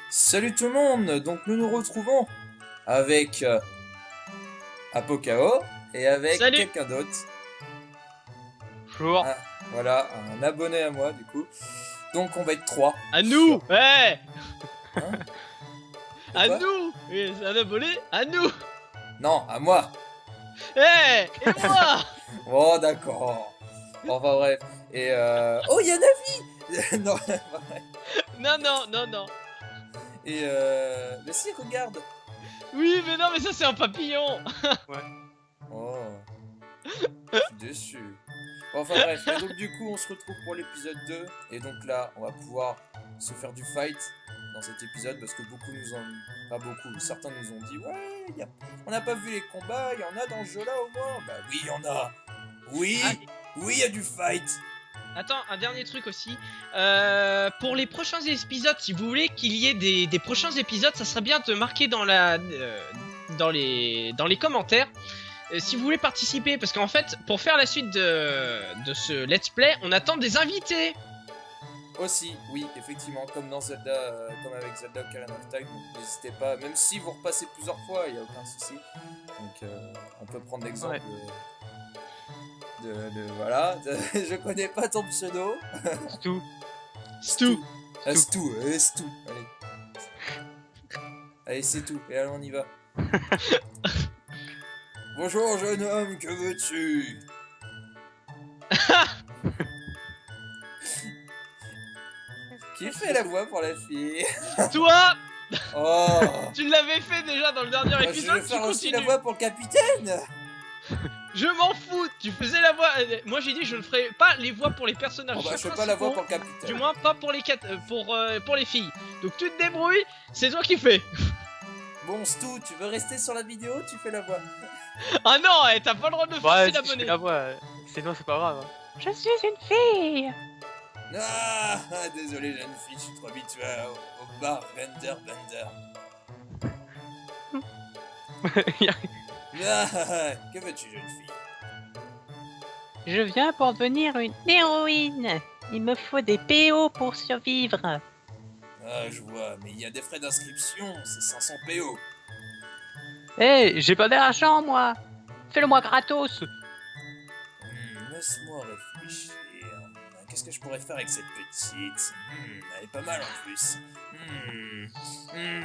Salut tout le monde, donc nous nous retrouvons avec Apokao et avec Salut. quelqu'un d'autre. Bonjour. Ah, voilà, un abonné à moi du coup. Donc on va être trois. À nous. Ouais. Hein? De À quoi? nous. Et c'est un abonné. À nous. Non, à moi. Et moi. Oh d'accord. Enfin bref. Et oh, il y a Navi. Non, ouais. Non, non, non, non. Et mais si, regarde. Oui, mais non, mais ça c'est un papillon. Oh, je suis déçu. Bon, enfin bref, et donc du coup on se retrouve pour l'épisode 2. Et donc là on va pouvoir se faire du fight dans cet épisode parce que beaucoup nous ont... Pas beaucoup, certains nous ont dit ouais, on n'a pas vu les combats, il y en a dans ce jeu là au moins. Bah oui, il y en a. Oui, Ah, oui, il y a du fight. attends, un dernier truc aussi. Pour les prochains épisodes, si vous voulez qu'il y ait des prochains épisodes, ça serait bien de marquer dans les commentaires. Si vous voulez participer, parce qu'en fait, pour faire la suite de ce let's play, on attend des invités. Aussi, oui, effectivement, comme dans Zelda, comme avec Zelda Ocarina of Time, donc n'hésitez pas, même si vous repassez plusieurs fois, il n'y a aucun souci. Donc on peut prendre l'exemple voilà, je connais pas ton pseudo. Stu. Stu, Stu, allez. Allez, c'est tout, et allez, on y va. Bonjour jeune homme, que veux-tu? Qui fait la voix pour la fille? Toi, Oh, tu l'avais fait déjà dans le dernier bah, je épisode, vais tu faire aussi la continues. voix pour le capitaine. Je m'en fous, tu faisais la voix. Moi j'ai dit je ne ferai pas les voix pour les personnages Oh bah, je fais principaux, pas la voix pour le capitaine. du moins pas pour les pour les filles. Donc tu te débrouilles, c'est toi qui fais. Bon, Stu, tu veux rester sur la vidéo? Tu fais la voix. Ah non, t'as pas le droit de Ouais, forcer si je fais d'abonner. la voix, sinon c'est pas grave. Je suis une fille. Ah, désolé jeune fille, je suis trop habitué au bar Bender Bender. Ah, que veux-tu jeune fille? Je viens pour devenir une héroïne. Il me faut des PO pour survivre. Ah, je vois, mais il y a des frais d'inscription, c'est 500 PO. Hé, j'ai pas d'argent, moi. Fais-le-moi gratos. Laisse-moi réfléchir. Qu'est-ce que je pourrais faire avec cette petite? Elle est pas mal en plus.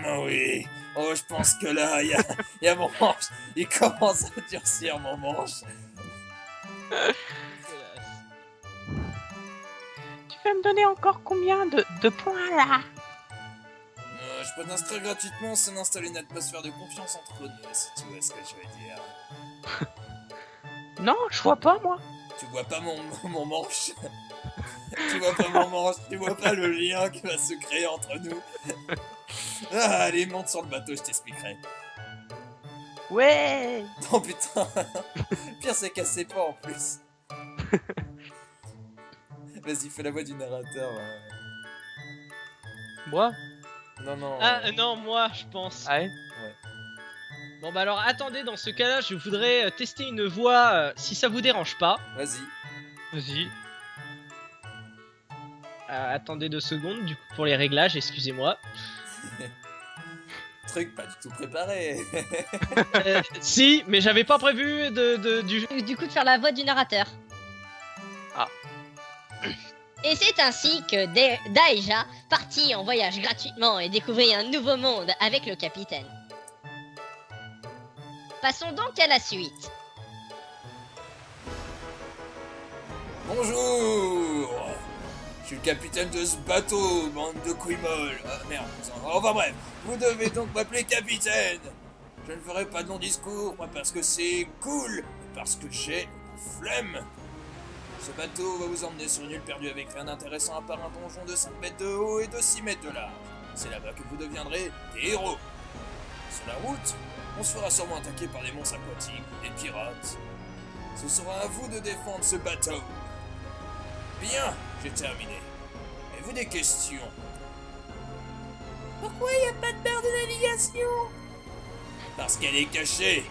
Oh oui. Oh, je pense que là, il y a mon manche. Il commence à durcir mon manche. Tu vas me donner encore combien de points, là? Je peux t'inscrire gratuitement sans installer une atmosphère de confiance entre nous, si tu vois ce que je veux dire. Non, je vois pas, moi. Tu vois pas mon manche. Tu vois pas mon manche, tu vois pas le lien qui va se créer entre nous. Ah, allez, monte sur le bateau, je t'expliquerai. Ouais. Oh putain. Pire, c'est qu'elle sait pas en plus. Vas-y, fais la voix du narrateur. Moi? Non, non. Ah non, moi je pense. Ah ouais? Bon bah alors attendez, dans ce cas-là, je voudrais tester une voix, si ça vous dérange pas. Vas-y. Vas-y. Attendez 2 secondes, du coup pour les réglages, excusez-moi. Truc pas du tout préparé. Si, mais j'avais pas prévu Du coup de faire la voix du narrateur. Ah. Et c'est ainsi que Daeja partit en voyage gratuitement et découvrit un nouveau monde avec le capitaine. Passons donc à la suite. Bonjour. Je suis le capitaine de ce bateau, bande de couilles molles. Ah merde. Enfin bref, vous devez donc m'appeler capitaine. Je ne ferai pas de long discours, moi parce que c'est cool, et parce que j'ai une flemme. Ce bateau va vous emmener sur une île perdue avec rien d'intéressant à part un donjon de 5 mètres de haut et de 6 mètres de large. C'est là-bas que vous deviendrez des héros. Sur la route, on se fera sûrement attaquer par des monstres aquatiques ou des pirates. Ce sera à vous de défendre ce bateau. Bien, j'ai terminé. Avez-vous des questions? Pourquoi il n'y a pas de barre de navigation? Parce qu'elle est cachée.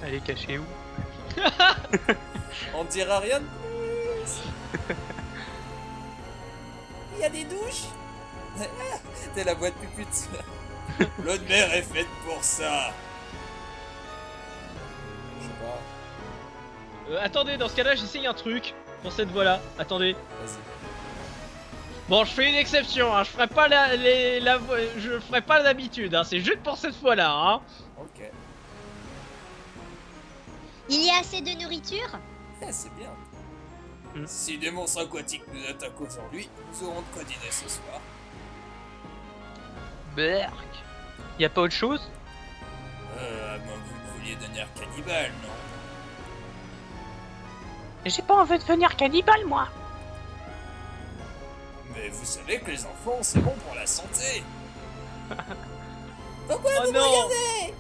Elle est cachée où? On dira rien de plus. Il y a des douches? T'es la boîte pupute. L'eau de mer est faite pour ça. Je sais pas. Attendez, dans ce cas-là, j'essaye un truc pour cette voie-là. Attendez. Vas-y. Bon, je fais une exception, hein. Je ferai pas je ferai pas d'habitude, hein. C'est juste pour cette fois-là, hein. Ok. Il y a assez de nourriture? C'est bien. Hmm. Si des monstres aquatiques nous attaquent aujourd'hui, nous aurons de quoi dîner ce soir. Berk. Y a pas autre chose? À moins que vous vouliez devenir cannibale, non? J'ai pas envie de devenir cannibale, moi. Mais vous savez que les enfants, c'est bon pour la santé. Pourquoi Oh vous me non. regardez?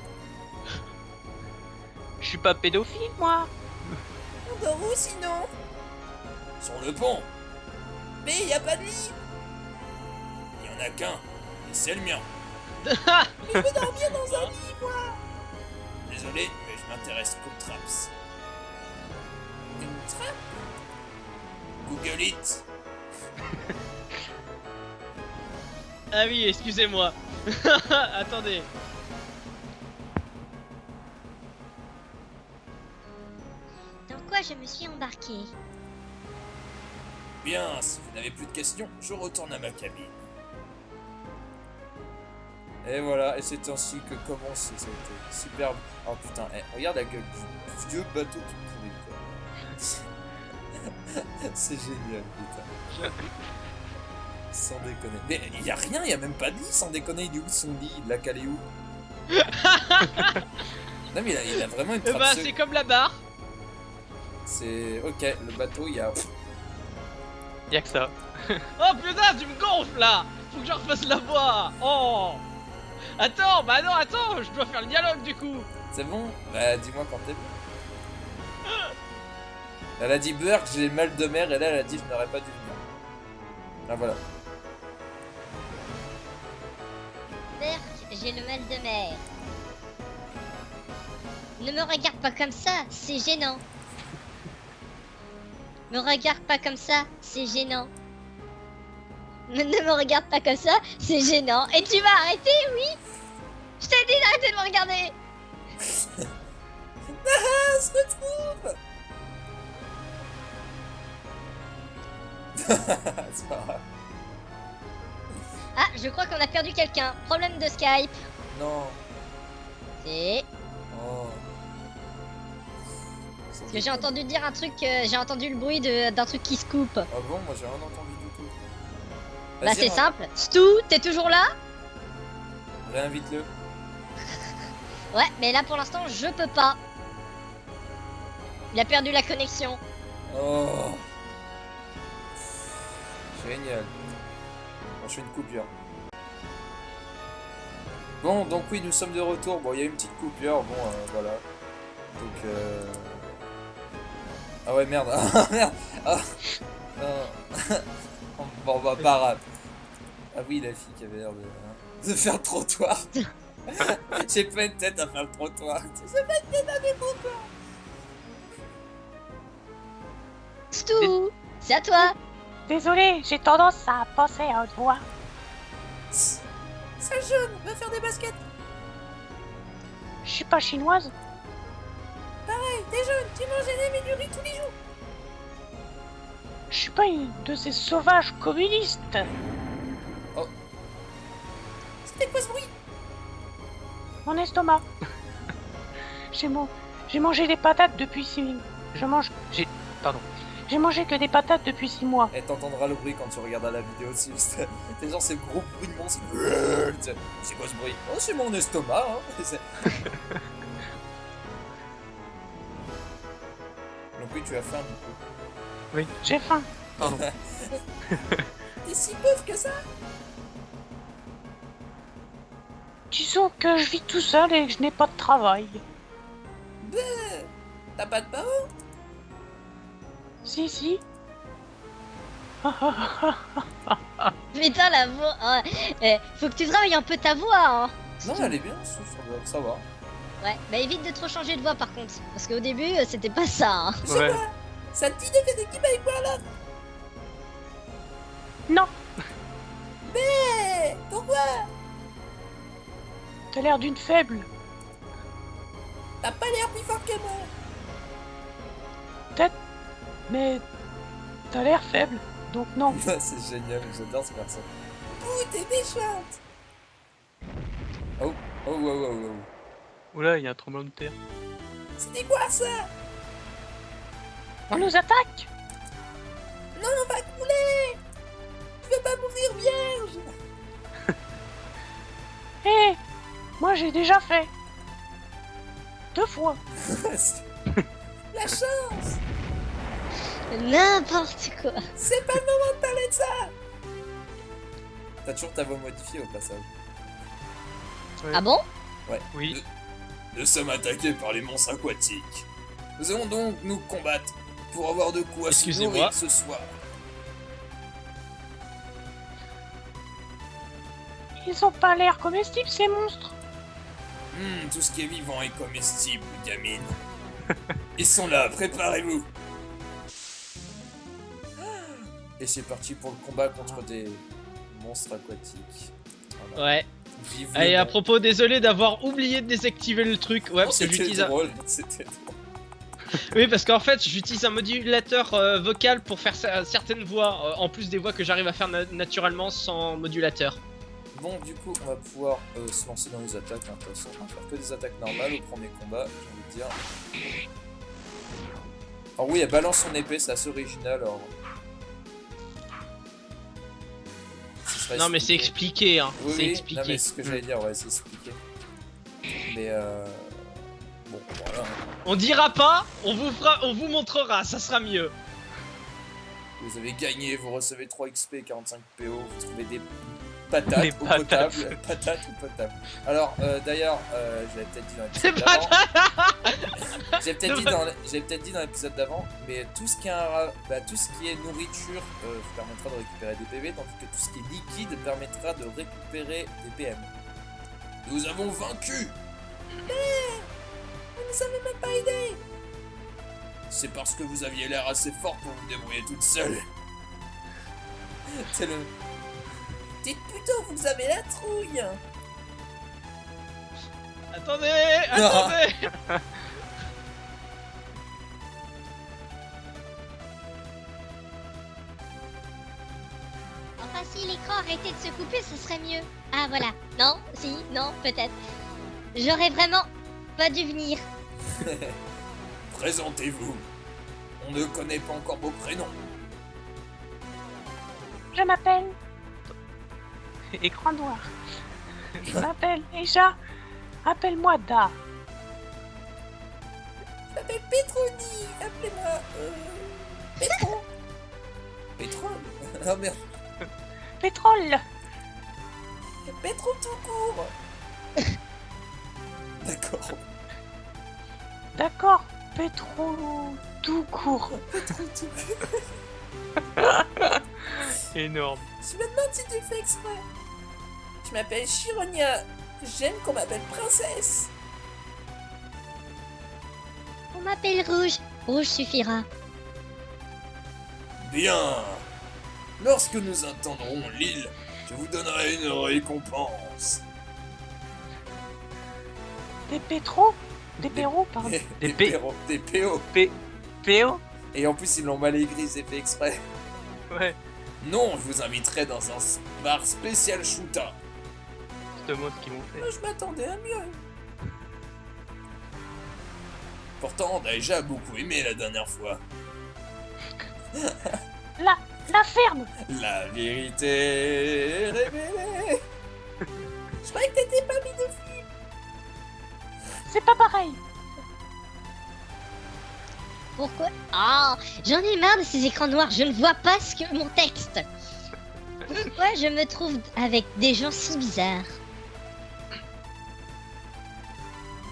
Je suis pas pédophile, moi. On dort où sinon? Sur le pont. Mais y a pas de lit. Y en a qu'un. Et c'est le mien. Mais je veux dormir dans un lit, moi. Désolé, mais je m'intéresse qu'aux traps. Une trappe? Google it. Ah oui, excusez-moi. Attendez. Dans quoi je me suis embarqué? Bien, si vous n'avez plus de questions, je retourne à ma cabine. Et voilà, et c'est ainsi que commence cette superbe... Oh putain, regarde la gueule du vieux bateau qui pourrit, quoi. C'est génial, putain. Sans déconner. Mais il y a rien, il y a même pas de lit, sans déconner. Il est où son lit? Il l'a calé où? Non mais il a vraiment une trappe. Bah, c'est comme la barre. C'est... Ok, le bateau, il y a... Y'a que ça. Oh putain, tu me gonfles là. Faut que je refasse la voix. Oh. Attends, bah non, attends, je dois faire le dialogue du coup. C'est bon? Bah dis-moi quand t'es bon. Elle a dit Burk, j'ai mal de mer, et là elle a dit je n'aurais pas dû venir. Ah voilà. Berk, j'ai le mal de mer. Ne me regarde pas comme ça, c'est gênant. Me regarde pas comme ça, c'est gênant. Ne me regarde pas comme ça, c'est gênant. Et tu vas arrêter, oui? Je t'ai dit d'arrêter de me regarder. Ah, se retrouve. C'est pas grave. Ah, je crois qu'on a perdu quelqu'un. Problème de Skype. Non. C'est... Oh. Parce que j'ai entendu dire un truc, j'ai entendu le bruit d'un truc qui se coupe. Ah bon, moi j'ai rien entendu du tout. Bah Vas-y, c'est simple. Stu, t'es toujours là? réinvite-le. Ouais, mais là pour l'instant je peux pas. Il a perdu la connexion. Oh. Génial. Bon, je fais une coupure. Bon, donc oui, nous sommes de retour. Bon, il y a une petite coupure. Bon, voilà. Donc, ah ouais, merde. Ah, merde. Ah. Bon, bah, pas grave. Ah oui, la fille qui avait l'air de faire le trottoir. J'ai pas une tête à faire le trottoir. J'ai pas une tête à faire le trottoir. Stu, c'est à toi. Désolé, j'ai tendance à penser à haute voix. Sale jaune, va faire des baskets. Je suis pas chinoise. T'es jaune, tu manges des nems et du riz tous les jours. Je suis pas une de ces sauvages communistes. C'était quoi ce bruit? Mon estomac. J'ai mangé des patates depuis 6... J'ai mangé que des patates depuis 6 mois. Et t'entendras le bruit quand tu regarderas la vidéo aussi. C'est genre ces gros bruits de monstre. C'est quoi ce bruit? Oh, c'est mon estomac. Hein. Donc oui, tu as faim du coup. Oui. J'ai faim. Pardon. T'es si pauvre que ça? Disons que je vis tout seul et que je n'ai pas de travail. T'as pas de parents? Si. Putain la voix. Oh, faut que tu travailles un peu ta voix. Hein. Non, elle est bien, ça va. Ouais, bah évite de trop changer de voix par contre. Parce qu'au début c'était pas ça. Hein. Ouais. Ça te dit de faire des équipe avec moi là? Non. l'air d'une faible. T'as pas l'air plus fort que moi. Peut-être, mais t'as l'air faible, donc non. C'est génial, j'adore ce perso. Ouh, t'es méchante. Oh, oh, oh, oh, oh. Oula, il y a un tremblement de terre. C'était quoi ça? On nous attaque. Non, on va couler. Je vais pas mourir vierge. Hé, moi j'ai déjà fait. 2 fois. La chance. N'importe quoi. C'est pas le moment de parler de ça. T'as toujours ta voix modifiée au passage. Ah bon? Oui. Nous sommes attaqués par les monstres aquatiques. Nous allons donc nous combattre pour avoir de quoi se Excusez-moi. nourrir ce soir. Ils ont pas l'air comestibles ces monstres. Tout ce qui est vivant est comestible, gamine. Ils sont là, préparez-vous. Et c'est parti pour le combat contre des monstres aquatiques. Voilà. Ouais. Vive le Allez, à monde. propos, désolé d'avoir oublié de désactiver le truc. Ouais, parce que C'était j'utilise un... drôle, c'était drôle. Oui, parce qu'en fait, j'utilise un modulateur vocal pour faire certaines voix, en plus des voix que j'arrive à faire naturellement sans modulateur. Bon, du coup, on va pouvoir se lancer dans les attaques. De toute façon, on va faire que des attaques normales au premier combat, j'ai envie de dire. Alors oui, elle balance son épée, c'est assez original. Alors... Ce serait Non, mais c'est expliqué, hein. Oui, c'est oui, expliqué. non, mais c'est ce que j'allais dire, ouais, c'est expliqué. Mais bon, voilà. On dira pas, on vous montrera, ça sera mieux. Vous avez gagné, vous recevez 3 XP, 45 PO, vous trouvez des patates Des ou patates. potables. Patates ou potables. Alors, d'ailleurs, j'avais peut-être dit dans C'est l'épisode pas d'avant. J'avais peut-être dit dans l'épisode d'avant, mais tout ce qui est nourriture permettra de récupérer des PV, tandis que tout ce qui est liquide permettra de récupérer des PM. Nous avons vaincu. Mais vous ne savez même pas aider. C'est parce que vous aviez l'air assez fort pour vous débrouiller toute seule. C'est le... Dites plutôt, vous avez la trouille. Attendez, attendez. Enfin, si l'écran arrêtait de se couper, ce serait mieux. Ah voilà. Non, si, non, peut-être. J'aurais vraiment pas dû venir. Présentez-vous. On ne connaît pas encore vos prénoms. Je m'appelle... Écran noir. Je m'appelle Eja. Appelle-moi Da. Je m'appelle Petroni. Appelez-moi... Pétron. Pétrole. Oh merde. Pétrole. Pétron tout court. D'accord. D'accord. Pétro... tout court. Pétron tout court. Énorme. Je me demande si tu fais exprès. Je m'appelle Chironia. J'aime qu'on m'appelle princesse. On m'appelle Rouge. Rouge suffira. Bien. Lorsque nous atteindrons l'île, je vous donnerai une récompense. Des pétros. Des péros, pardon. Des P- PO. Des PO. PO. Et en plus, ils l'ont mal écrit, c'est fait exprès. Ouais. Non, je vous inviterai dans un bar spécial Shuta. Je te montre ce qu'ils m'ont fait. Moi, je m'attendais à mieux. Pourtant, on a déjà beaucoup aimé la dernière fois. La ferme. La vérité est révélée. Je croyais que t'étais pas mis de film. C'est pas pareil. Pourquoi? Ah, j'en ai marre de ces écrans noirs. Je ne vois pas ce que mon texte. Pourquoi je me trouve avec des gens si bizarres?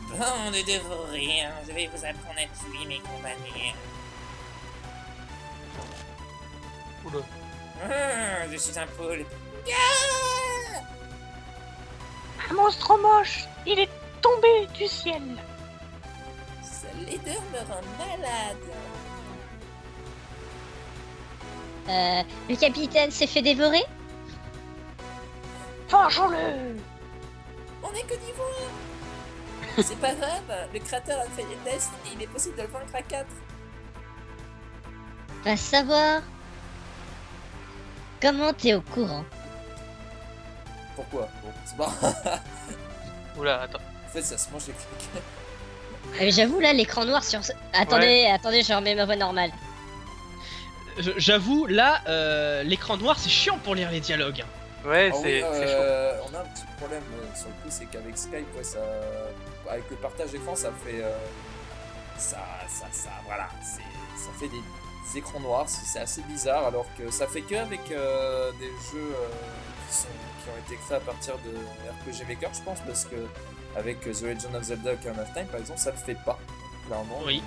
Bon, ne devons rien. Je vais vous apprendre à tuer mes compagnons. Oula. Je suis un poulpe. Un monstre moche. Il est tombé du ciel. Sa laideur me rend malade. Le capitaine s'est fait dévorer? Vengeons-le. On est que niveau 1. C'est pas grave, le créateur a fait des tests et il est possible de le vaincre à 4. Va savoir. Comment t'es au courant? Pourquoi? Bon, c'est pas... Oula, attends. En fait, ça se mange les crackers. Mais j'avoue là, l'écran noir sur... Attendez, attendez, je remets ma voix normale. J'avoue, là, l'écran noir, c'est chiant pour lire les dialogues. Ouais, Ah oui, c'est chaud. on a un petit problème sur le coup, c'est qu'avec Skype, ouais, ça, avec le partage d'écran, ça fait, voilà, ça fait des écrans noirs, c'est assez bizarre, alors que ça fait qu'avec des jeux qui ont été créés à partir de RPG Maker, je pense, parce que avec The Legend of Zelda Ocarina of Time, par exemple, ça le fait pas, clairement. Oui.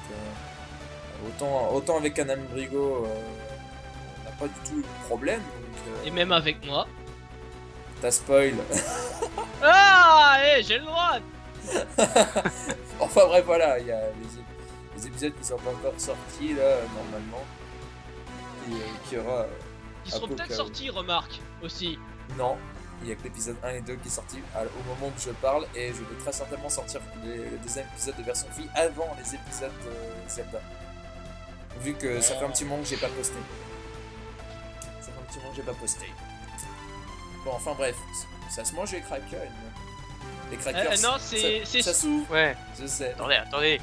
Donc, autant avec Anam Brigo, on n'a pas du tout eu de problème. Donc, Et même avec moi. t'as spoil. Ah, j'ai le droit. Enfin bref, voilà, il y a les épisodes qui sont pas encore sortis là, normalement. Qui aura. Ils sont peut-être Apocalypse. sortis, remarque, aussi. Non, il y a que l'épisode 1 et 2 qui est sorti au moment où je parle, et je vais très certainement sortir le deuxième épisode de version fille avant les épisodes de Zelda. Vu que ça fait un petit moment que j'ai pas posté. Bon, enfin bref, ça se mange les crackers. Les crackers. Non, c'est ça se- sous. Ouais, Je sais. attendez.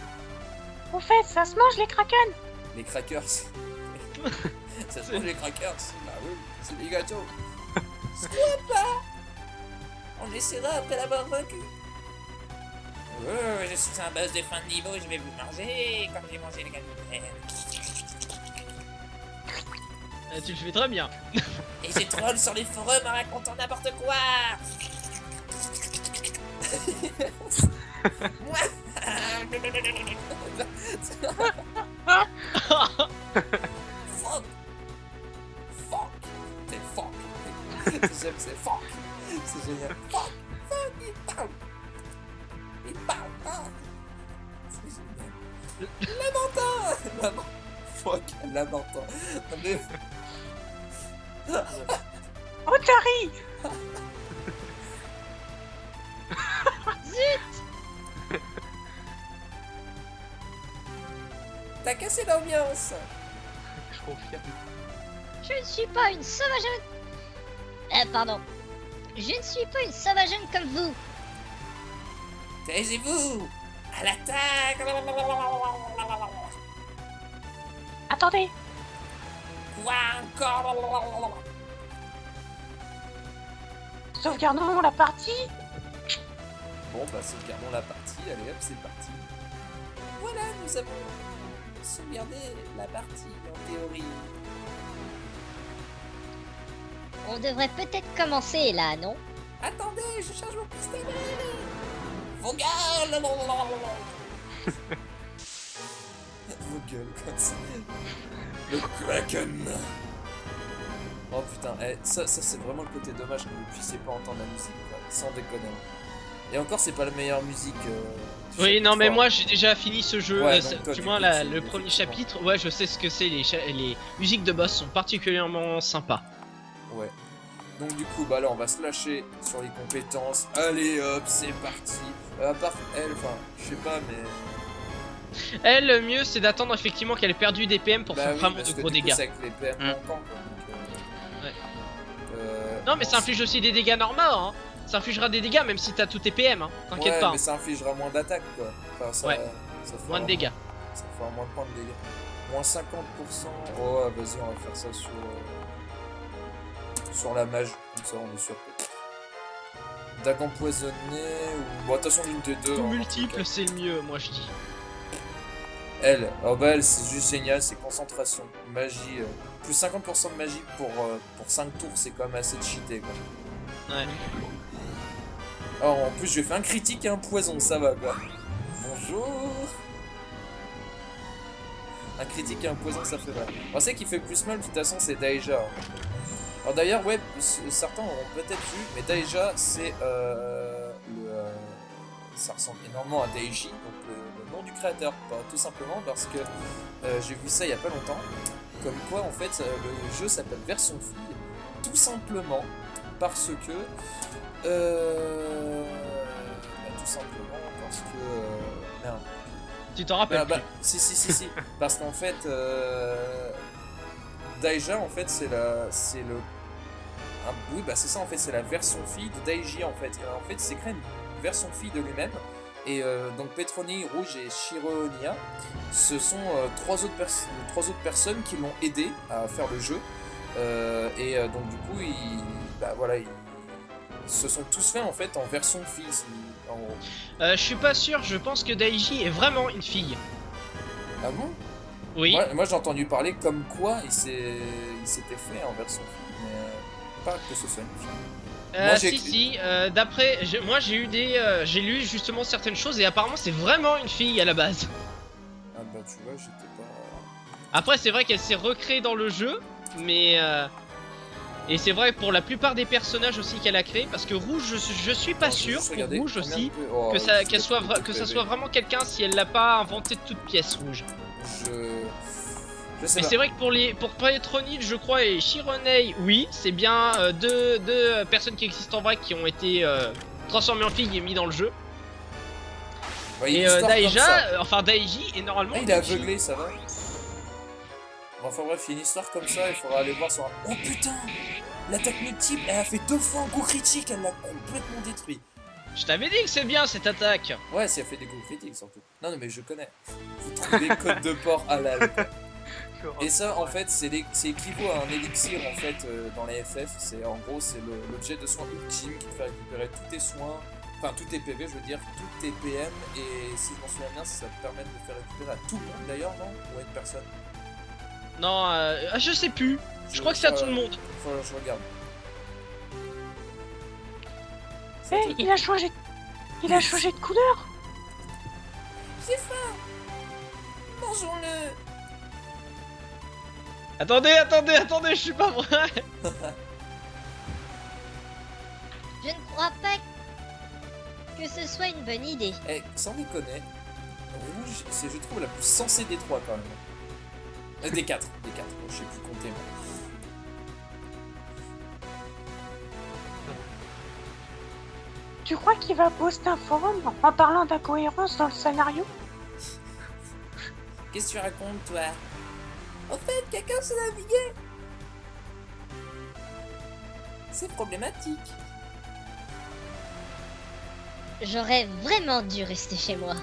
Au fait, ça se mange les kraken. Les crackers. Ça se mange les crackers. Bah oui, c'est des gâteaux. On essaiera après l'avoir vaincu. Je suis un boss de fin de niveau, je vais vous manger comme j'ai mangé les gâteaux. Tu le fais très bien. Et j'ai troll sur les forums en racontant n'importe quoi. Fuck. C'est fuck. J'aime, c'est fuck. C'est génial. Fuck. Il parle. Ah. C'est génial. Lamentin. Fuck. Lamentin. Non, mais... Otari. T'as cassé l'ambiance. Je confirme. Je ne suis pas une sauvageonne. Pardon. Je ne suis pas une sauvageonne comme vous. Taisez-vous. À l'attaque. Attendez. Quoi encore? Sauvegardons la partie. Bon, bah, sauvegardons la partie. Allez hop, c'est parti. Voilà, nous avons sauvegardé la partie en théorie. On devrait peut-être commencer là, non? Attendez, je charge mon pistolet. Vos gueules. Vos gueules, quoi. Le Kraken. Oh putain, ça c'est vraiment le côté dommage que vous puissiez pas entendre la musique, quoi. Sans déconner. Et encore, c'est pas la meilleure musique. Oui, non, mais moi j'ai déjà fini ce jeu. Ouais, donc toi, du du moins, coup, le premier chapitre. Ouais, je sais ce que c'est. Les musiques de boss sont particulièrement sympas. Ouais. Donc du coup, bah là, on va se lâcher sur les compétences. Allez hop, c'est parti. À part elle, enfin, je sais pas, mais... Elle, le mieux, c'est d'attendre effectivement qu'elle ait perdu des PM pour faire oui, vraiment parce de que gros du coup, dégâts. c'est avec les PM Mm. manquants, quoi. Donc, Ouais. euh, Non, mais ça inflige aussi des dégâts normaux, hein. Ça infligera des dégâts même si t'as tous tes PM, hein. T'inquiète ouais, pas. mais ça infligera moins d'attaque, quoi. Enfin, ça, Ouais. ça fera Moins de dégâts. Ça fera moins de points de dégâts. Moins 50%. Oh, vas-y, on va faire ça sur la mage. Comme ça, on est sûr que... Dague empoisonnée ou... Bon, de toute façon, l'une des deux. Tout hein, en multiple, tout cas. c'est le mieux, moi je dis. Elle, oh bah elle, c'est juste génial, c'est concentration. Magie, plus 50% de magie pour 5 tours, c'est quand même assez cheaté, quoi. Ouais. Oh, en plus, je fais un critique et un poison, ça va, quoi. Bonjour. Un critique et un poison, ça fait mal. On sait qu'il fait plus mal, de toute façon, c'est Daija. Alors d'ailleurs, ouais, certains auront peut-être vu, mais Daija, c'est ça ressemble énormément à Daiji, donc le nom du créateur, tout simplement parce que j'ai vu ça il y a pas longtemps, comme quoi en fait le jeu s'appelle version fille, tout simplement parce que tout simplement parce que... merde. Tu t'en rappelles plus. Si. Parce qu'en fait, Daija, en fait, c'est le... oui, bah c'est ça, en fait, c'est la version fille de Daiji, en fait. En fait, il s'est créé une version fille de lui-même. Et donc Petroni, Rouge et Shironia, ce sont trois autres personnes qui l'ont aidé à faire le jeu. Donc du coup, ils se sont tous faits en fait en version fille, en gros. Je suis pas sûr, je pense que Daiji est vraiment une fille. Ah bon? Oui. Moi j'ai entendu parler comme quoi il s'était fait en version fille, mais pas que ce soit une fille. Moi, si, d'après, moi j'ai lu justement certaines choses et apparemment c'est vraiment une fille à la base. Ah bah tu vois, j'étais pas... Après c'est vrai qu'elle s'est recréée dans le jeu, mais et c'est vrai pour la plupart des personnages aussi qu'elle a créé, parce que Rouge, je suis pas sûr pour Rouge aussi que ça soit vraiment quelqu'un si elle l'a pas inventé de toutes pièces Rouge. Mais c'est vrai que pour Petronil, je crois, et Shironei, oui, c'est bien deux personnes qui existent en vrai qui ont été transformées en filles et mis dans le jeu. Ouais, et Daija, enfin Daiji, est normalement. Il est aveuglé, ça va. Enfin bref, il y a une histoire comme ça, il faudra aller voir sur un... Oh putain! L'attaque multiple, elle a fait 2 fois un coup critique, elle l'a complètement détruit. Je t'avais dit que c'est bien cette attaque. Ouais, ça fait des coups critiques surtout. Non, mais je connais. Vous trouvez code de port halal. Et ça, en fait, c'est équivaut à un élixir en fait dans les FF. C'est en gros, c'est l'objet de soin ultime qui te fait récupérer tous tes soins, enfin tous tes PV, je veux dire, tous tes PM. Et si je m'en souviens bien, ça te permet de le faire récupérer à tout le monde d'ailleurs, non? Ou à une personne? Non, je sais plus. Je crois que c'est à tout le monde. Je regarde. Hey, il a changé de couleur. J'ai faim. Mangeons-le. Attendez, je suis pas vrai. Je ne crois pas que ce soit une bonne idée. Eh, sans déconner, Rouge, c'est je trouve la plus sensée des trois quand même. Des quatre, je sais plus compter moi. Tu crois qu'il va poster un forum en parlant d'incohérence dans le scénario? Qu'est-ce que tu racontes toi? En fait, quelqu'un s'est navigué. C'est problématique. J'aurais vraiment dû rester chez moi.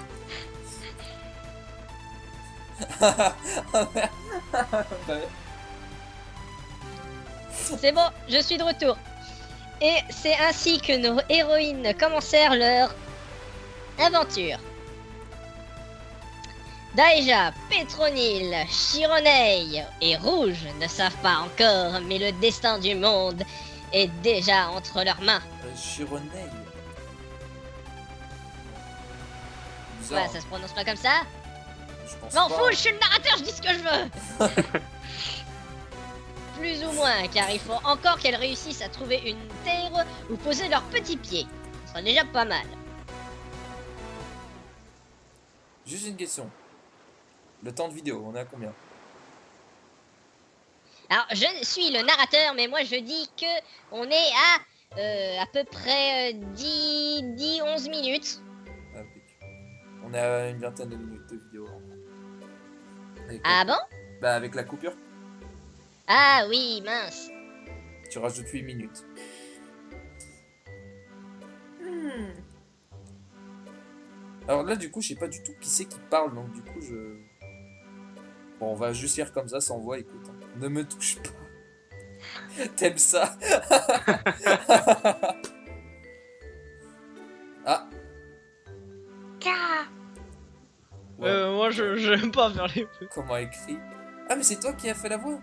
C'est bon, je suis de retour. Et c'est ainsi que nos héroïnes commencèrent leur aventure. Daija, Petronil, Shironei et Rouge ne savent pas encore, mais le destin du monde est déjà entre leurs mains. Shironei. Ouais, ça se prononce pas comme ça? Je pense M'en pas. fous, je suis le narrateur, je dis ce que je veux. Plus ou moins, car il faut encore qu'elles réussissent à trouver une terre où poser leurs petits pieds. Ce sera déjà pas mal. Juste une question. Le temps de vidéo, on est à combien? Alors, je suis le narrateur, mais moi je dis que on est à peu près 10-11 minutes. Ah, on est à une vingtaine de minutes de vidéo. Ah bon? Bah avec la coupure, Ah oui, mince. tu rajoutes 8 minutes. Alors là du coup je sais pas du tout qui c'est qui parle, donc du coup je... Bon on va juste faire comme ça sans voix, écoute. Hein. Ne me touche pas. T'aimes ça? Ah. Ouais. Moi j'aime pas faire les... Comment écrit? Ah mais c'est toi qui as fait la voix?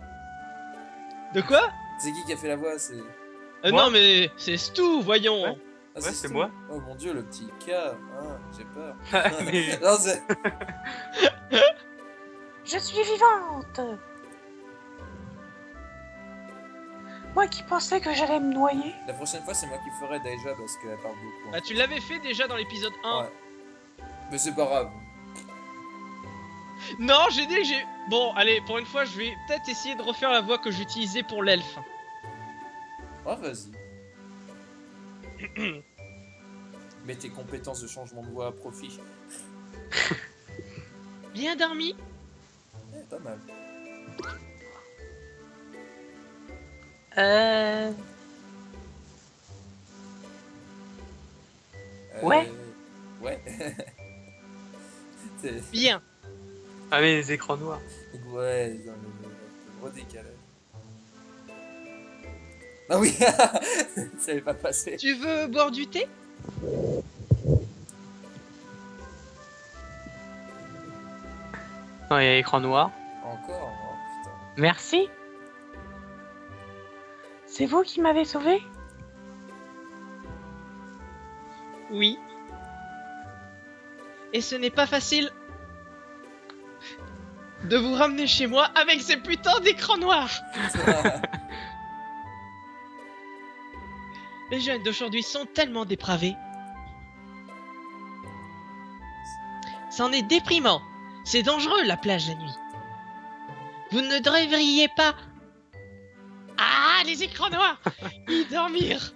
De quoi? C'est qui a fait la voix? C'est... Moi Non mais c'est Stu, voyons. Ouais. Ah, Ouais, c'est tout. moi. Oh mon dieu, le petit K. Ah, j'ai peur. Mais- Non, c'est... Je suis vivante. Moi qui pensais que j'allais me noyer. La prochaine fois, c'est moi qui ferai déjà parce qu'elle parle beaucoup. Bah tu l'avais fait déjà dans l'épisode 1. Ouais. Mais c'est pas grave. Non, j'ai dit que j'ai... Bon, allez, pour une fois, je vais peut-être essayer de refaire la voix que j'utilisais pour l'elfe. Ah, vas-y. Mets tes compétences de changement de voix à profit. Bien dormi? Pas mal. Ouais. Ouais. Bien. Ah mais les écrans noirs. Ouais, dans le gros décalage. Ah oui. Ça n'est pas passé. Tu veux boire du thé? Non, il y a écran noir. Encore, oh, putain. Merci. C'est vous qui m'avez sauvé? Oui. Et ce n'est pas facile de vous ramener chez moi avec ces putains d'écrans noirs. Les jeunes d'aujourd'hui sont tellement dépravés. C'en est déprimant. C'est dangereux la plage la nuit. Vous ne devriez pas... Ah, les écrans noirs y dormir.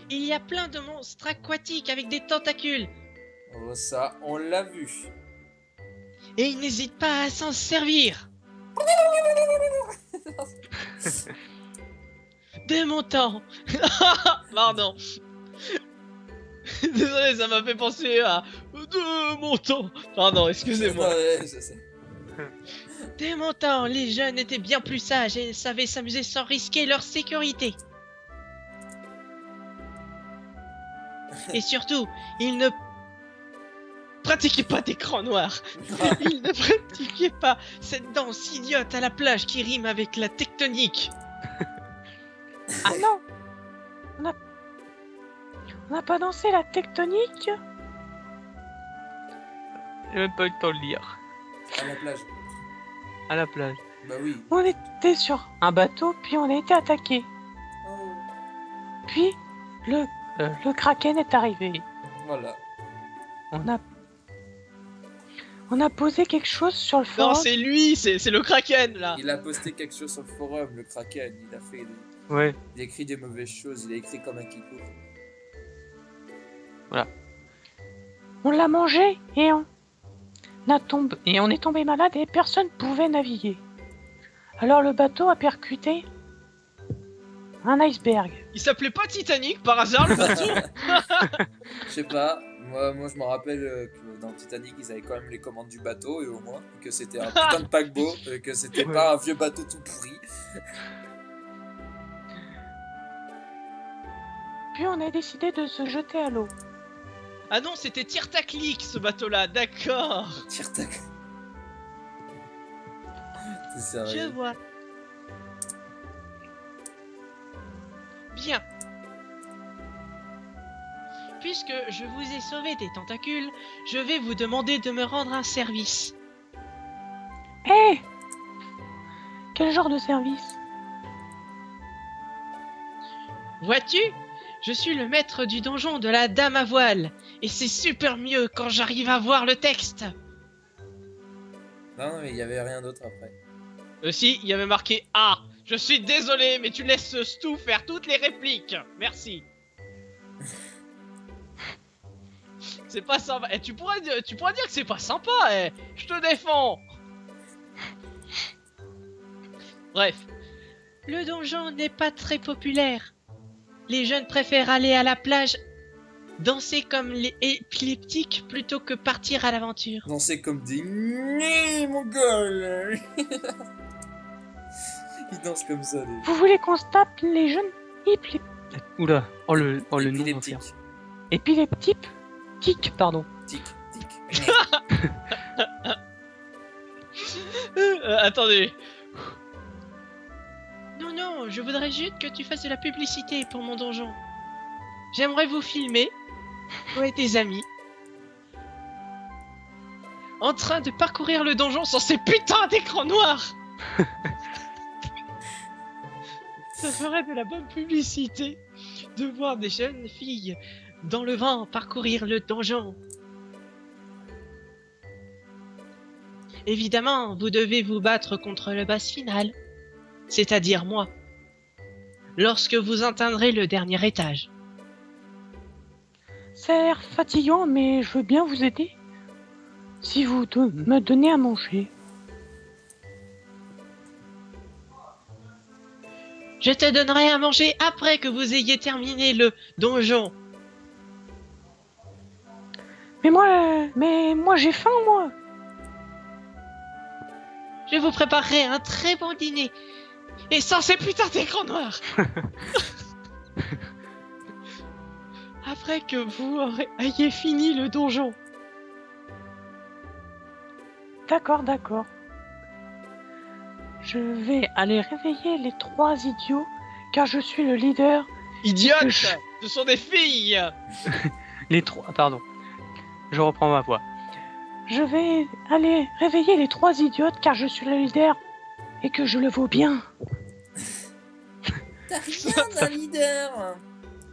Il y a plein de monstres aquatiques avec des tentacules. Oh, ça, on l'a vu. Et ils n'hésitent pas à s'en servir. De mon temps. Pardon. Désolé, ça m'a fait penser à... De mon temps. Pardon, excusez-moi. Ouais, je sais. De mon temps, les jeunes étaient bien plus sages et savaient s'amuser sans risquer leur sécurité. Et surtout, ils ne pratiquaient pas d'écran noir. Ils ne pratiquaient pas cette danse idiote à la plage qui rime avec la tectonique. Ah non! On n'a pas dansé la tectonique? J'ai même pas eu le temps de lire. À la plage. À la plage. Bah oui. On était sur un bateau, puis on a été attaqué. Oh. Puis, le kraken est arrivé. Voilà. On a posé quelque chose sur le Non, forum. c'est lui, c'est le Kraken là. Il a posté quelque chose sur le forum, le Kraken. Il a fait Ouais. il a écrit des mauvaises choses. Il a écrit comme un kikou. On l'a mangé et on est tombé malade et personne pouvait naviguer. Alors le bateau a percuté un iceberg. Il s'appelait pas Titanic par hasard le bateau? Je sais pas. Moi, je me rappelle que dans Titanic, ils avaient quand même les commandes du bateau, et au moins, que c'était un putain de paquebot, et que c'était pas un vieux bateau tout pourri. Puis on a décidé de se jeter à l'eau. Ah non, c'était Tirtaclic ce bateau-là, d'accord. Tire-tac. C'est Je sérieux. vois. Bien. Puisque je vous ai sauvé des tentacules, je vais vous demander de me rendre un service. Hé! Quel genre de service? Vois-tu? Je suis le maître du donjon de la Dame à voile, et c'est super mieux quand j'arrive à voir le texte. Non, mais il y avait rien d'autre après. Si, il y avait marqué « Ah, je suis désolé, mais tu laisses Stu faire toutes les répliques. Merci. » C'est pas sympa. Eh, tu pourrais dire que c'est pas sympa, eh. Je te défends. Bref. Le donjon n'est pas très populaire. Les jeunes préfèrent aller à la plage, danser comme les épileptiques plutôt que partir à l'aventure. Danser comme des mongols. Ils dansent comme ça. Les... Vous voulez qu'on se tape les jeunes Oula. Oh le nom épileptiques. d'ancien. épileptiques? Pardon. Tic, tic. Attendez. Non, je voudrais juste que tu fasses de la publicité pour mon donjon. J'aimerais vous filmer, toi et tes amis, en train de parcourir le donjon sans ces putains d'écrans noirs. Ça ferait de la bonne publicité de voir des jeunes filles dans le vent parcourir le donjon. Évidemment, vous devez vous battre contre le boss final, c'est-à-dire moi. lorsque vous atteindrez le dernier étage. Ça a l'air fatigant, mais je veux bien vous aider. Si vous me donnez à manger. Je te donnerai à manger après que vous ayez terminé le donjon. Mais moi j'ai faim, moi. Je vous préparerai un très bon dîner. Et sans ces putains d'écrans noirs. Après que vous ayez fini le donjon. D'accord, d'accord. Je vais aller réveiller les 3 idiots, car je suis le leader. Idiote, Je- ce sont des filles. Les 3, pardon. Je reprends ma voix. Je vais aller réveiller les 3 idiotes, car je suis le leader et que je le vaux bien. T'as rien d'un leader.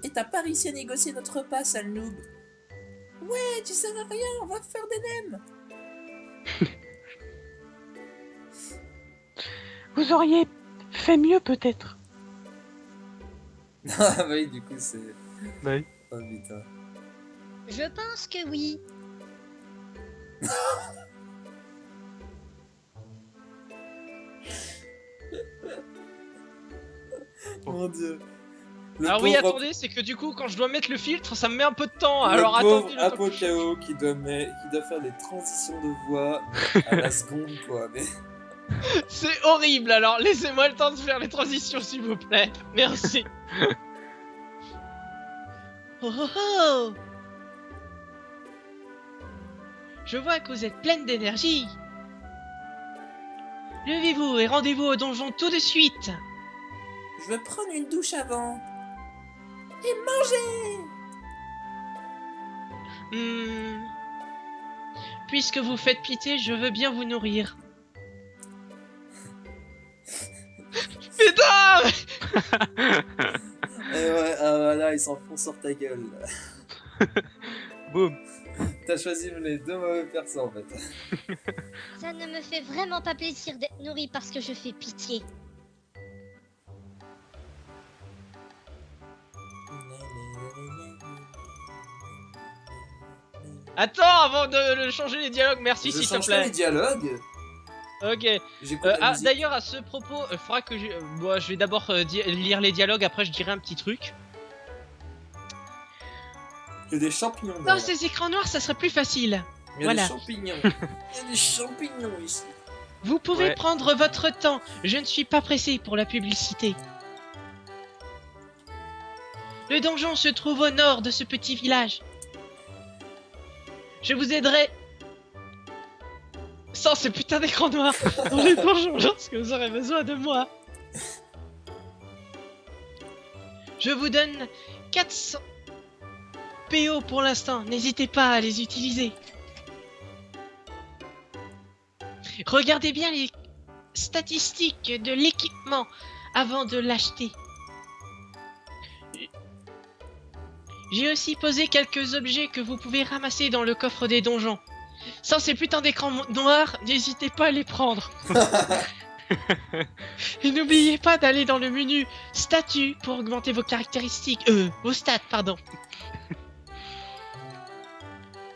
Et t'as pas réussi à négocier notre repas, sale noob. Ouais, tu sers à rien, on va faire des nems. Vous auriez fait mieux, peut-être. Ah bah oui, du coup, c'est... Bah oui. Oh putain. Je pense que oui. Mon dieu. Le Alors oui, pauvre attendez, c'est que du coup, quand je dois mettre le filtre, ça me met un peu de temps. Le Alors pauvre attendez. le temps que je- Apocao qui doit faire des transitions de voix à la seconde, quoi. Mais... C'est horrible. Alors laissez-moi le temps de faire les transitions, s'il vous plaît. Merci. Oh oh oh. Je vois que vous êtes pleine d'énergie. Levez-vous et rendez-vous au donjon tout de suite. Je vais prendre une douche avant. Et manger. Puisque vous faites pitié, je veux bien vous nourrir. Putain! Et ouais, ah voilà, ils s'en font sur ta gueule. Boum. T'as choisi les 2 mauvais persos, en fait. Ça ne me fait vraiment pas plaisir d'être nourri parce que je fais pitié. Attends, avant de changer les dialogues, merci Je s'il te change pas les plaît. dialogues. Ok. J'écoute la Ah, musique. d'ailleurs, à ce propos, faudra que je vais d'abord lire les dialogues, après je dirai un petit truc. Il y a des champignons Dans derrière. ces écrans noirs, ça serait plus facile. Il y a voilà. des champignons. Il y a des champignons ici. Vous pouvez Ouais. prendre votre temps, je ne suis pas pressé pour la publicité. Le donjon se trouve au nord de ce petit village. Je vous aiderai sans ce putain d'écran noir dans les donjons lorsque vous aurez besoin de moi. Je vous donne 400 PO pour l'instant, n'hésitez pas à les utiliser. Regardez bien les statistiques de l'équipement avant de l'acheter. J'ai aussi posé quelques objets que vous pouvez ramasser dans le coffre des donjons. Sans ces putains d'écrans noirs, n'hésitez pas à les prendre. Et n'oubliez pas d'aller dans le menu statut pour augmenter vos caractéristiques. Vos stats, pardon.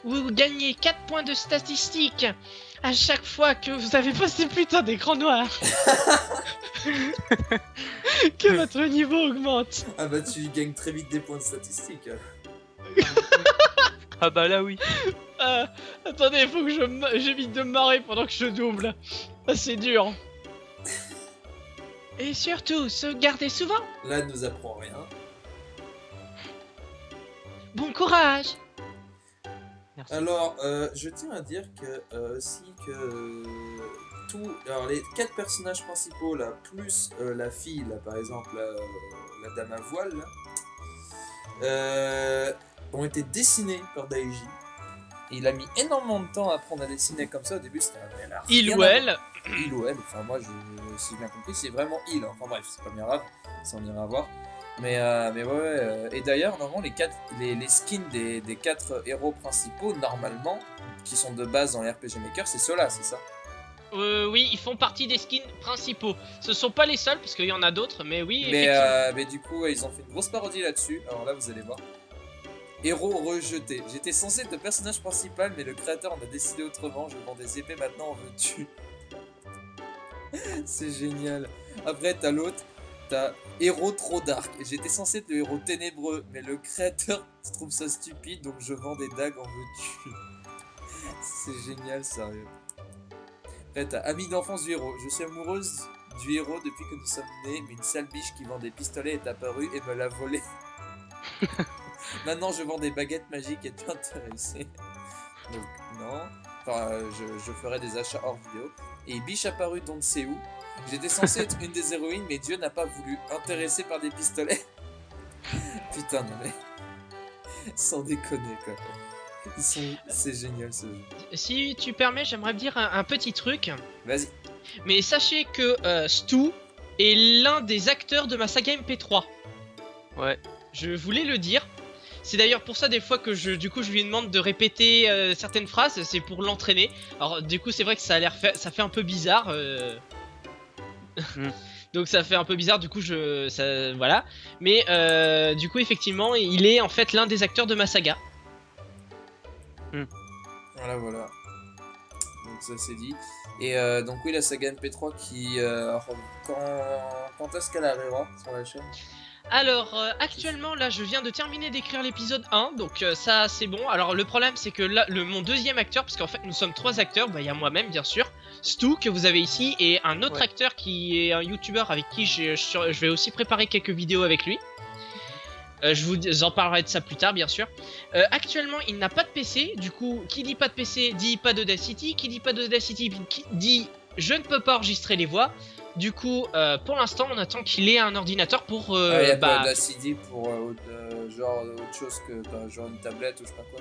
Vous gagnez 4 points de statistiques à chaque fois que vous avez pas ces putains d'écran noir. Que votre niveau augmente. Ah bah tu gagnes très vite des points de statistiques. Ah bah là oui. Attendez, il faut que j'évite de me marrer pendant que je double. Ah, c'est dur. Et surtout, sauvegardez souvent. Là, elle nous apprend rien. Bon courage. Merci. Alors, je tiens à dire que aussi que alors les 4 personnages principaux là, plus la fille là, par exemple, la dame à voile là, ont été dessinés par Daiji. Et il a mis énormément de temps à apprendre à dessiner comme ça. Au début, c'était Il ou elle. Il ou elle. Enfin, moi, si j'ai bien compris, c'est vraiment il. Hein. Enfin bref, c'est pas bien grave. Ça on ira voir. Mais ouais. Et d'ailleurs, normalement, les skins des 4 héros principaux, normalement, qui sont de base dans les RPG Maker, c'est ceux-là, c'est ça? oui, ils font partie des skins principaux. Ce sont pas les seuls, parce qu'il y en a d'autres, mais oui, effectivement. Mais du coup, ils ont fait une grosse parodie là-dessus. Alors là, vous allez voir. Héros rejeté. J'étais censé être le personnage principal, mais le créateur en a décidé autrement. Je vends des épées maintenant, on veut tuer. C'est génial. Après, t'as l'autre. T'as héros trop dark. J'étais censé être le héros ténébreux, mais le créateur trouve ça stupide, donc je vends des dagues, on veut tuer. C'est génial, sérieux. Après, t'as ami d'enfance du héros. Je suis amoureuse du héros depuis que nous sommes nés, mais une sale biche qui vend des pistolets est apparue et me l'a volé. Maintenant, je vends des baguettes magiques et tu es intéressé. Donc, non. Enfin, je ferai des achats hors vidéo. Et biche apparue d'on ne sait où. J'étais censé être une des héroïnes, mais Dieu n'a pas voulu. Intéressé par des pistolets. Putain, non mais... Sans déconner, quoi. C'est génial, ce jeu. Si tu permets, j'aimerais dire un petit truc. Vas-y. Mais sachez que Stu est l'un des acteurs de ma saga MP3. Ouais. Je voulais le dire. C'est d'ailleurs pour ça des fois que je lui demande de répéter certaines phrases, c'est pour l'entraîner. Alors du coup c'est vrai que ça fait un peu bizarre. Donc ça fait un peu bizarre, du coup voilà. Mais du coup effectivement il est en fait l'un des acteurs de ma saga. Voilà. Donc ça c'est dit. Et donc oui, la saga MP3 qui... quand est-ce qu'elle arrivera sur la chaîne ? Alors actuellement là je viens de terminer d'écrire l'épisode 1, donc ça c'est bon. Alors le problème c'est que là mon deuxième acteur, parce qu'en fait nous sommes 3 acteurs, il y a moi-même bien sûr, Stu que vous avez ici, et un autre acteur qui est un youtubeur avec qui je vais aussi préparer quelques vidéos avec lui. Je vous en parlerai de ça plus tard bien sûr. Actuellement il n'a pas de PC, du coup qui dit pas de PC dit pas d'Audacity, qui dit pas d'Audacity dit je ne peux pas enregistrer les voix. Du coup, pour l'instant, on attend qu'il ait un ordinateur pour. Il y a pas d'Audacity pour genre autre chose que genre une tablette ou je sais pas quoi.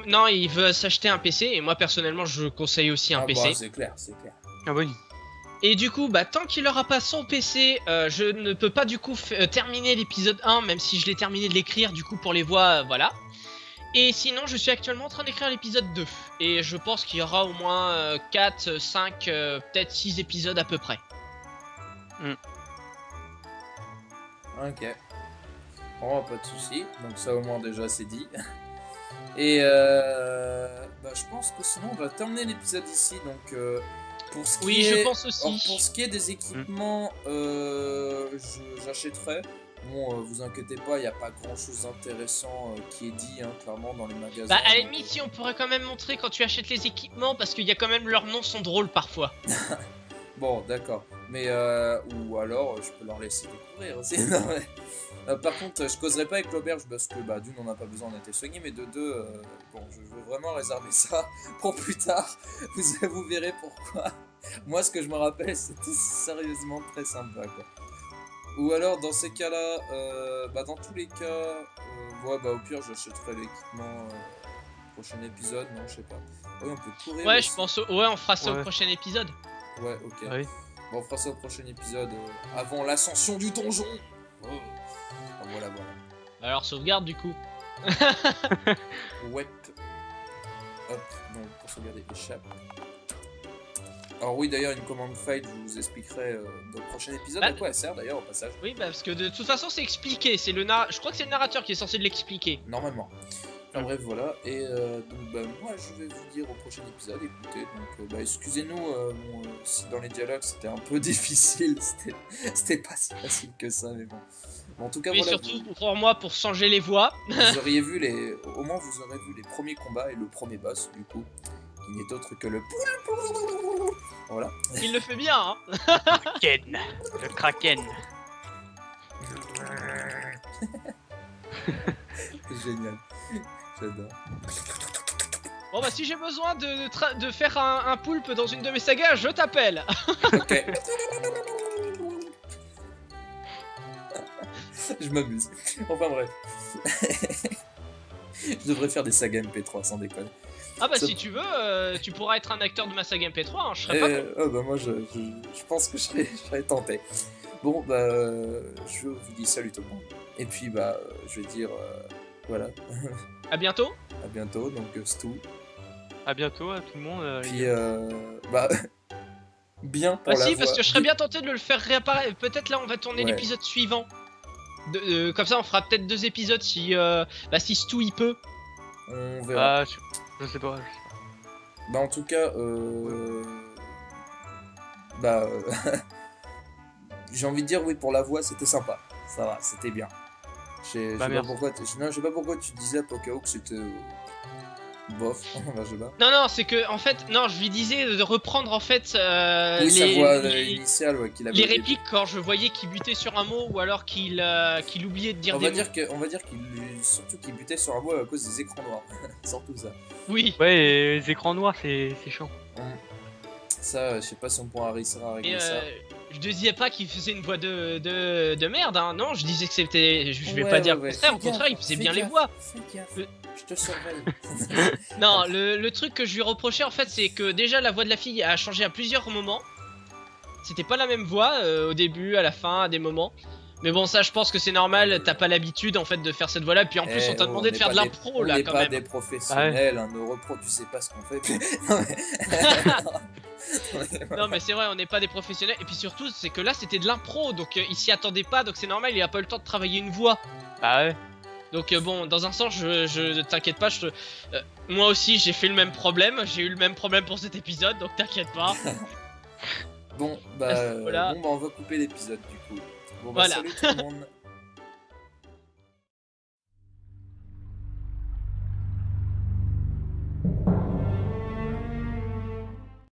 Non, il veut s'acheter un PC et moi personnellement, je conseille aussi un PC. Bah, c'est clair. Ah oui. Et du coup, tant qu'il aura pas son PC, je ne peux pas du coup terminer l'épisode 1, même si je l'ai terminé de l'écrire du coup pour les voix, voilà. Et sinon, je suis actuellement en train d'écrire l'épisode 2. Et je pense qu'il y aura au moins 4, 5, peut-être 6 épisodes à peu près. Ok. Bon, pas de soucis. Donc ça au moins déjà c'est dit. Et je pense que sinon on va terminer l'épisode ici. Donc pour ce qui est... je pense aussi. Alors, pour ce qui est des équipements, j'achèterai. Bon, vous inquiétez pas, il n'y a pas grand chose d'intéressant qui est dit, clairement, dans les magasins. À la limite, si on pourrait quand même montrer quand tu achètes les équipements, parce qu'il y a quand même leurs noms sont drôles parfois. Bon, d'accord. Mais, ou alors, je peux leur laisser découvrir aussi. Non, mais... par contre, je causerai pas avec l'auberge parce que, d'une, on n'a pas besoin d'être soigné, mais de deux, je veux vraiment réserver ça pour plus tard. Vous verrez pourquoi. Moi, ce que je me rappelle, c'était sérieusement très sympa, quoi. Ou alors dans ces cas-là, dans tous les cas, au pire j'achèterai l'équipement prochain épisode, non je sais pas. Oui on peut courir. Ouais aussi. je pense, on fera ça au prochain épisode. Ouais ok. Oui. Bon on fera ça au prochain épisode, avant l'ascension du donjon. Voilà. Alors sauvegarde du coup. Ouais. Hop, donc pour sauvegarder échappe. Alors oui d'ailleurs une commande fight je vous expliquerai dans le prochain épisode à quoi elle sert d'ailleurs au passage. Oui parce que de toute façon c'est expliqué, je crois que c'est le narrateur qui est censé l'expliquer. Normalement. Enfin bref voilà et donc moi je vais vous dire au prochain épisode écoutez donc excusez-nous si dans les dialogues c'était un peu difficile, c'était pas si facile que ça mais bon. En tout cas oui, voilà. surtout pour moi pour changer les voix. Vous auriez vu au moins vous aurez vu les premiers combats et le premier boss du coup. Qui n'est autre que le poule. Voilà. Il le fait bien, hein. Kraken. Le Kraken. Génial. J'adore. Bon si j'ai besoin de faire un poulpe dans une de mes sagas, je t'appelle. Ok. Je m'amuse. Enfin bref. Je devrais faire des sagas MP3 sans déconner. Ah si tu veux, tu pourras être un acteur de ma saga MP3, hein, je serais pas con. Moi je pense que je serais tenté. Bon je vous dis salut tout le monde. Et puis je vais dire voilà. À bientôt. À bientôt donc Stu. À bientôt à tout le monde. Puis, bah, bien pour Bah la si, voix. parce que je serais bien tenté de le faire réapparaître. Peut-être là, on va tourner Ouais. l'épisode suivant. Comme ça, on fera peut-être 2 épisodes si, si Stu il peut. On verra. Ah, je sais pas. Bah, en tout cas, bah, j'ai envie de dire, oui, pour la voix, c'était sympa. Ça va, c'était bien. Je sais Bah, pas merci. pourquoi, je sais pas pourquoi tu disais à Pokao que c'était bof. Bah, je sais pas. Non, c'est que, en fait, non, je lui disais de reprendre, en fait, Oui, sa voix les initiale, ouais, qu'il avait. les au début. répliques quand je voyais qu'il butait sur un mot ou alors qu'il oubliait de dire On des va mots. dire surtout qu'il butait sur un mot à cause des écrans noirs. Surtout ça. Oui. Ouais, et les écrans noirs, c'est chiant. Ça, je sais pas si on pourra réussir à régler Et ça. je disais pas qu'il faisait une voix de merde, hein. Non, je disais que c'était. Je vais Ouais, pas dire le ouais. contraire, au Fais contraire, il gaffe, faisait fais bien les gaffe, voix. Fais gaffe, Le- je te surveille. Non, le truc que je lui reprochais en fait, c'est que déjà la voix de la fille a changé à plusieurs moments. C'était pas la même voix au début, à la fin, à des moments. Mais bon, ça, je pense que c'est normal, t'as pas l'habitude en fait de faire cette voix-là. Puis en plus, on t'a demandé de faire de l'impro là quand On n'est même. pas des professionnels, un Europro, tu sais pas ce qu'on fait. Non, mais c'est vrai, on n'est pas des professionnels. Et puis surtout, c'est que là, c'était de l'impro, donc il s'y attendait pas, donc c'est normal, il a pas eu le temps de travailler une voix. Ah ouais. Donc bon, dans un sens, je t'inquiète pas, moi aussi j'ai fait le même problème, j'ai eu le même problème pour cet épisode, donc t'inquiète pas. Bon, bah, Voilà. on va couper l'épisode du coup. Bon, bah, Voilà. salut tout le monde.